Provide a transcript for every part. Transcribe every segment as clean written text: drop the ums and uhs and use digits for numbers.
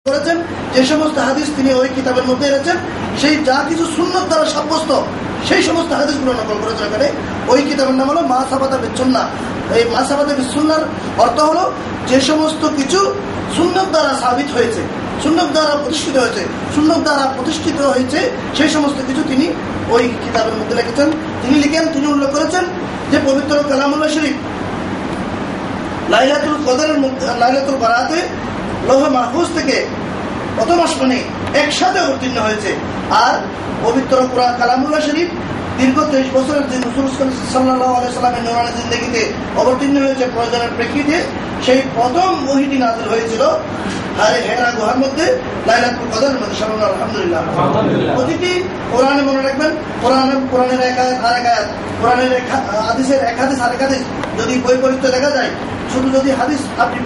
করেছেন যে সমস্ত হাদিস তিনি ওই কিতাবের মধ্যে এনেছেন, সেই যা কিছু সুন্নত দ্বারা সাব্যস্ত সেই সমস্ত হাদিসগুলো নকল করেছেন এখানে। ওই কিতাবের নাম হলো মা সাবাতা বিসুন্নাহ। এই মা সাবাতা বিসুন্নাহর অর্থ হলো যে সমস্ত কিছু সুন্নত দ্বারা সাবিত হয়েছে, সুন্নত দ্বারা প্রতিষ্ঠিত হয়েছে, সুন্নত দ্বারা প্রতিষ্ঠিত হয়েছে সেই সমস্ত কিছু তিনি ওই কিতাবের মধ্যে লিখেছেন। তিনি উল্লেখ করেছেন যে পবিত্র কালামুল্লাহ শরীফ লাইলাতুল কদরের মধ্যে, লাইলাতুল বারাতে লৌহে মাহফুজ থেকে প্রথম আসমানে একসাথে অবতীর্ণ হয়েছে। আর পবিত্র কুরআন কালামুল্লাহ শরীফ দীর্ঘ 23 বছরের যে রাসূল সাল্লাল্লাহু আলাইহি ওয়াসাল্লামের নূরানী জিন্দেগিতে অবতীর্ণ হয়েছে প্রয়োজনের প্রেক্ষিতে, সেই প্রথম ওহীটি নাযিল হয়েছিল হেরা গুহার মধ্যে লাইলাতুল কদরের মধ্যে। আলহামদুলিল্লাহ। প্রতিটি কোরআনে মনে রাখবেন, কোরআনের এক আয়াত আর এক আয়াত, কোরআনের হাদিসের এক হাদিস আর এক হাদিস যদি বৈপরীত্য দেখা যায়, শুধু যদি হাদিস আপনি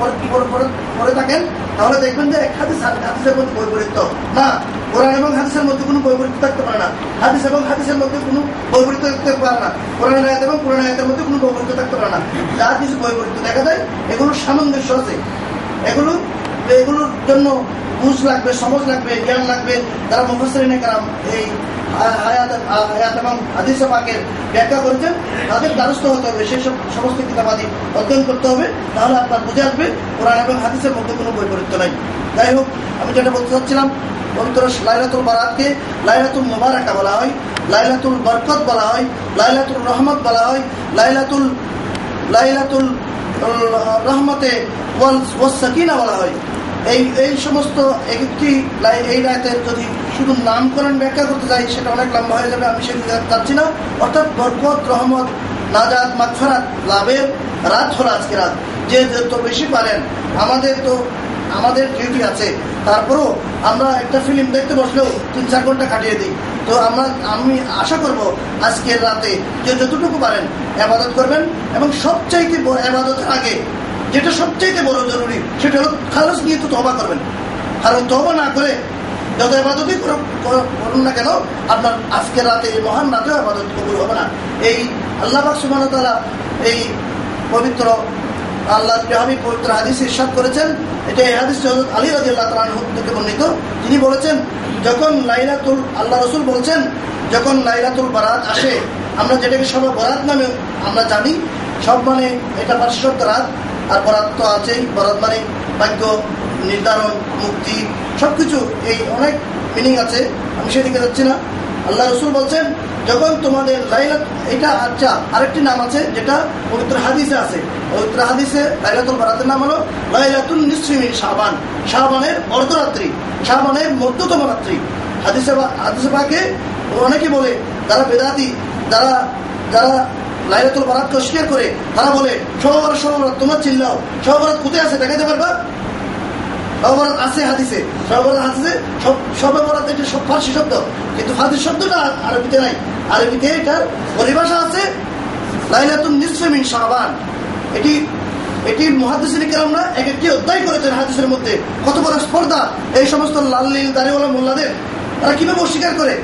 পড়ে থাকেন তাহলে দেখবেন যে এক হাদিস আর হাদিসের মধ্যে বৈপরীত্য না, কোরআন এবং হাদিসের মধ্যে কোনো বৈপরীত্য থাকতে পারে না, হাদিস এবং হাদিসের মধ্যে কোনো বৈপরীত্য থাকতে পারে না, কোরআনের আয়াত এবং কোরআনের আয়াতের মধ্যে কোনো বৈপরীত্য থাকতে পারে না। যা কিছু বৈপরীত্য দেখা যায় এগুলোর সামঞ্জস্য আছে, এগুলোর জন্য বুঝ লাগবে, সমঝ লাগবে, জ্ঞান লাগবে। যারা মুফাসসিরিনে কেরাম এই আয়াত এবং হাদিস পাকের ব্যাখ্যা করেছেন তাদের দ্বারস্থ হতে হবে, সেই সমস্ত কিতাবাদি অধ্যয়ন করতে হবে, তাহলে আপনার বুঝে আসবে কোরআন এবং হাদিসের মধ্যে কোনো বৈপরীত্য নাই। যাই হোক, আমি যেটা বলতে চাচ্ছিলাম, পবিত্র লাইলাতুল বারাতকে লাইলাতুল মুবারাকা বলা হয়, লাইলাতুল বরকত বলা হয়, লাইলাতুল রহমত বলা হয়, লাইলাতুল রহমতে ওয়াস সাকিনা বলা হয়। এই সমস্ত একটি এই রাতের যদি শুধু নামকরণ ব্যাখ্যা করতে যাই সেটা অনেক লম্বা হয়ে যাবে, আমি সেটা চাচ্ছি না। অর্থাৎ বরকত, রহমত, নাজাত, মাগফিরাত লাভের রাত হলো আজকে রাত। যে যত বেশি পারেন, আমাদের ডিউটি আছে, তারপরেও আমরা একটা ফিল্ম দেখতে বসলেও 3-4 ঘন্টা কাটিয়ে দিই। তো আমি আশা করব আজকের রাতে যে যতটুকু পারেন ইবাদত করবেন, এবং সবচাইতে বড় ইবাদতের আগে যেটা সবচাইতে বড় জরুরি সেটা হলো খালেস নিয়ে তো তওবা করবেন। কারণ তওবা না করে যত ইবাদতই করুন না কেন, আপনার আজকের রাতে এই মহান রাতেও ইবাদত কবুল হবে না। এই আল্লাহ পাক সুবহানাহু ওয়া তাআলা এই পবিত্র আল্লাহর হাবিব পবিত্র হাদিসে ইরশাদ করেছেন, এটা এই হাদিস হযরত আলী রাদিয়াল্লাহু তাআলা আনহু থেকে বর্ণিত। তিনি বলেছেন, যখন আল্লাহ রাসূল বলেছেন যখন লাইলাতুল বারাত আসে, আমরা যেটাকে সব বরাত নামে আমরা জানি, সব মানে এটা পার্শ্ব শব্দ রাত, আর বরাত তো আছেই। বরাত মানে ভাগ্য নির্ধারণ, মুক্তি, সবকিছু, এই অনেক মিনিং আছে, আমি সেদিকে যাচ্ছি না। আল্লাহ রাসূল বলছেন, যখন তোমাদের লাইলাত, এটা আচ্ছা আরেকটি নাম আছে যেটা পবিত্র হাদিসে আছে। পবিত্র হাদিসে লাইলাতুল বারাতের নাম হলো লাইলাতুন নিসফি মিন শাবান, শাবানের অর্ধরাত্রি, শাবানের মধ্যতম রাত্রি। হাদিসে পাকে অনেকে বলে, যারা বেদাতি, যারা লাইলাতুল বারাতকে অস্বীকার করে, তারা বলে শবে বরাত, তোমরা চিল্লাও, শবে বরাত কোথায় আছে দেখাতে পারবা? শবে বরাত আছে হাদিসে, শবে বরাত আছে, শবে বরাত এটা সব ফার্সি শব্দ, কিন্তু হাদিস শব্দটা আরবিতে নাই। আরবিতে এটার পরিভাষা আছে লাইলাতুন নিসফি মিন শাবান। এটি মুহাদ্দিসিনে কেরামরা এক একটি অধ্যায় করেছেন হাদিসের মধ্যে। কত বড় স্পর্ধা এই সমস্ত লাল নীল দাড়িওয়ালা মোল্লাদের! তারা কিভাবে অস্বীকার করে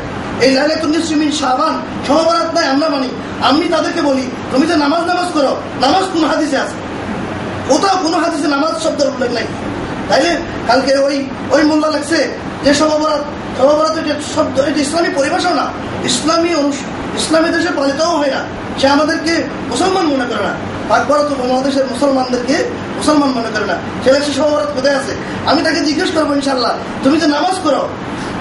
এই লাইলাতুন নিসফি মিন শাবান শবে বরাত নাই আমরা মানি। আমি তাদেরকে বলি, তুমি যে নামাজ করো, নামাজ কোন হাদিসে আছে? কোথাও কোনো হাদিসে নামাজ শব্দের উল্লেখ নাই। তাইলে কালকে ওই মোল্লা লাগছে যে শবে বরাত এটা শব্দ, এটা ইসলামী পরিভাষাও না, ইসলামী দেশে পালিতও হয় না। সে আমাদেরকে মুসলমান মনে করে না, পাক ভারত উপমহাদেশের মুসলমানদেরকে মুসলমান মনে করে না। সে লাগছে শবে বরাত কোথায় আছে? আমি তাকে জিজ্ঞেস করবো ইনশাল্লাহ, তুমি যে নামাজ করো,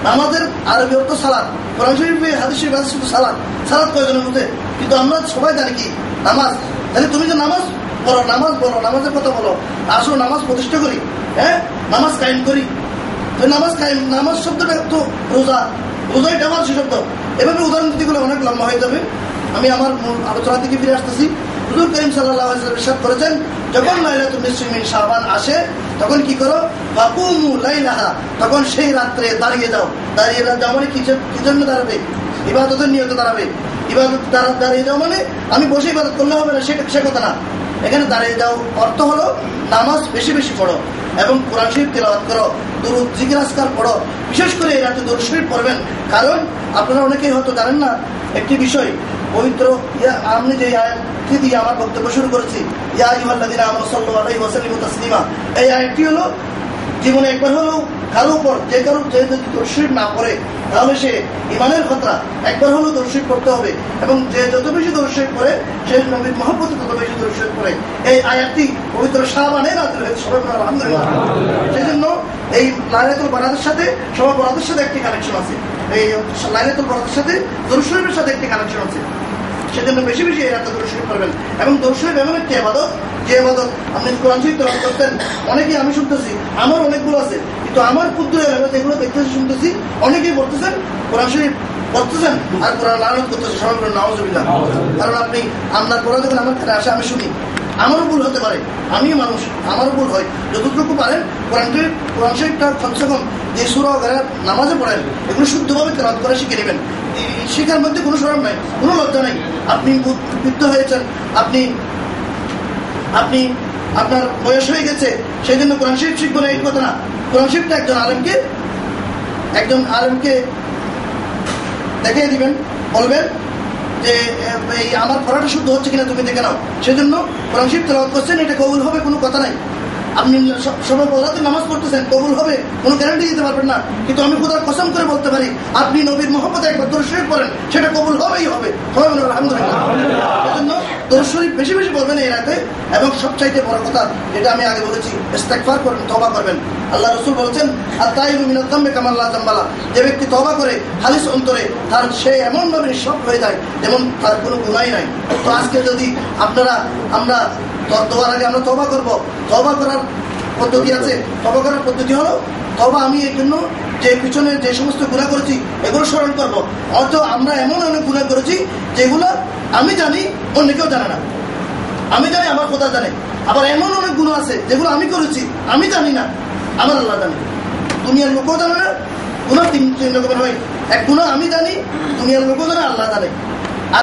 নামাজের আরবি অর্থ সালাত, কোরআন শরীফে হাদিস শরীফে আছে শুধু সালাত কয়জনের মধ্যে, কিন্তু আমরা সবাই জানি কি নামাজ। তাহলে তুমি যে নামাজ পড়ো, নামাজ বলো, নামাজের কথা বলো, আসলে নামাজ প্রতিষ্ঠা করি, হ্যাঁ, নামাজ কায়েম করি। তো নামাজ শব্দটা তো রোজাই ফার্সি শব্দ। এভাবে উদাহরণ দিতে গেলে অনেক লম্বা হয়ে যাবে। আমি আমার মূল আলোচনা থেকে ফিরে আসতেছি। হুজুর করিম সাল্লাল্লাহু আলাইহি ওয়াসাল্লাম ইরশাদ করেছেন, যখন লাইলাতুন নিসফি মিন শাবান আসে তখন কি করো? ফাকুমু লাইলাহা, তখন সেই রাত্রে দাঁড়িয়ে যাও মানে কি জন্য দাঁড়াবে? ইবাদতের নিয়তে দাঁড়াবে। ইবাদত দাঁড়িয়ে যাও মানে আমি বসে ইবাদত করলে হবে না, সে কথা না। এখানে দাঁড়িয়ে যাও অর্থ হলো নামাজ বেশি বেশি পড়ো এবং কোরআন শরীফ তিলাওয়াত করো, দুরূদ জিকির আজকার পড়ো। বিশেষ করে এই রাতে দুরূদ শরীফ পড়বেন, কারণ আপনারা অনেকেই হয়তো জানেন না একটি বিষয়। পবিত্র আমি যে আয়াতটি দিয়ে আমার বক্তব্য শুরু করেছি, ইয়া আইয়ুহাল্লাযীনা আমানু সাল্লু আলাইহি ওয়া সাল্লিমু তাসলিমা, এই আয়াতটি হলো জীবনে একবার হলেও কারো উপর যে যদি দরুদ শরীফ না পড়ে তাহলে সে ইমানের খতরা, একবার হলেও দরুদ শরীফ পড়তে হবে। এবং যে যত বেশি দরুদ শরীফ পড়ে সে নবীর মহব্বতে তত বেশি দরুদ শরীফ পড়ে। এই আয়াতটি পবিত্র শাবানে নাযিল হয়েছে, সবাই বলেন আলহামদুলিল্লাহ। সেই জন্য এই লাইলাতুল বারাতের সাথে সবার বরাতের সাথে একটি কানেকশন আছে, এই লাইলাতুল বারাতের সাথে দরুদ শরীফের সাথে একটি কানেকশন আছে। সেজন্য বেশি বেশি এই রাতে দরুদ শরীফ পড়বেন। এবং দরুদ শরীফ এমন একটি ইবাদত, যে ইবাদত আপনি কোরআন শরীফ তেলাওয়াত করতেন, অনেকেই আমি শুনতেছি, আমার অনেকগুলো আছে, কিন্তু আমার ক্ষুদ্র এলাকা যেগুলো দেখতেছি শুনতেছি, অনেকেই বলতেছেন কোরআন শরীফ পড়তেছেন আর কোরআন লানত করতেছে, সবাই বলেন নাউযুবিল্লাহ। কারণ আপনি আপনার কোরআন যখন আমার কাছে আসে আমি শুনি, আমারও ভুল হতে পারে, আমি মানুষ, আমারও ভুল হয়। যতটুকু পারেন কোরআন শরীফটা কমসে কম যে সূরা ওয়াগেরা নামাজে পড়েন এগুলো শুদ্ধভাবে তেলাওয়াত করে শিখে নেবেন। শিখার মধ্যে কোনো শরম নাই, কোনো লজ্জা নাই। আপনি বৃদ্ধ হয়েছেন, আপনি আপনার বয়স হয়ে গেছে, সেই জন্য কোরআন শরীফ শিখবো না, এই কথা না। কোরআন শরীফটা একজন আলেমকে দেখিয়ে দিবেন, বলবেন যে এই আমার পড়াটা শুদ্ধ হচ্ছে কিনা তুমি দেখে নাও। সেই জন্য কোরআন শরীফ তেলাওয়াত করছেন, এটা কবুল হবে কোনো কথা নাই। আপনি সবাই বলাতে নামাজ পড়তেছেন, কবুল হবে কোনো গ্যারান্টি দিতে পারবেন না, কিন্তু আমি খোদার কসম করে বলতে পারি আপনি নবীর মহব্বতে একবার দরুদ শরীফ পড়েন, সেটা কবুল হবেই হবে। সবাই বলেন আলহামদুলিল্লাহ। সেজন্য দরুদ শরীফ বেশি বেশি পড়বেন এই রাতে। এবং সবচাইতে বড় কথা যেটা আমি আগে বলেছি, ইস্তেগফার করবেন, তওবা করবেন। আল্লাহ রাসূল বলেছেন আত-তাইবু মিনাজ যামবি কামা লা যামবালা, যে ব্যক্তি তওবা করে খালিস অন্তরে, তার সে এমন ভাবে নিষ্পাপ হয়ে যায় যেমন তার কোনো গুনাহই নাই। তো আজকে যদি আমরা দোয়ার আগে আমরা তওবা করব, তওবা করার পদ্ধতি আছে। তওবা করার পদ্ধতি হলো, তওবা আমি এই জন্য যে পিছনে যে সমস্ত গুনাহ করেছি এগুলো স্মরণ করবো। হয়তো আমরা এমন অনেক গুনাহ করেছি যেগুলো আমি জানি অন্য কেউ জানে না, আমি জানি আমার খোদা জানে। আবার এমন অনেক গুনাহ আছে যেগুলো আমি করেছি আমি জানি না, আমার আল্লাহ জানে, দুনিয়ার লোকও জানে না। গুনাহ তিন রকমের হয়, এক গুনাহ আমি জানি, দুনিয়ার লোকও জানে, আল্লাহ জানে।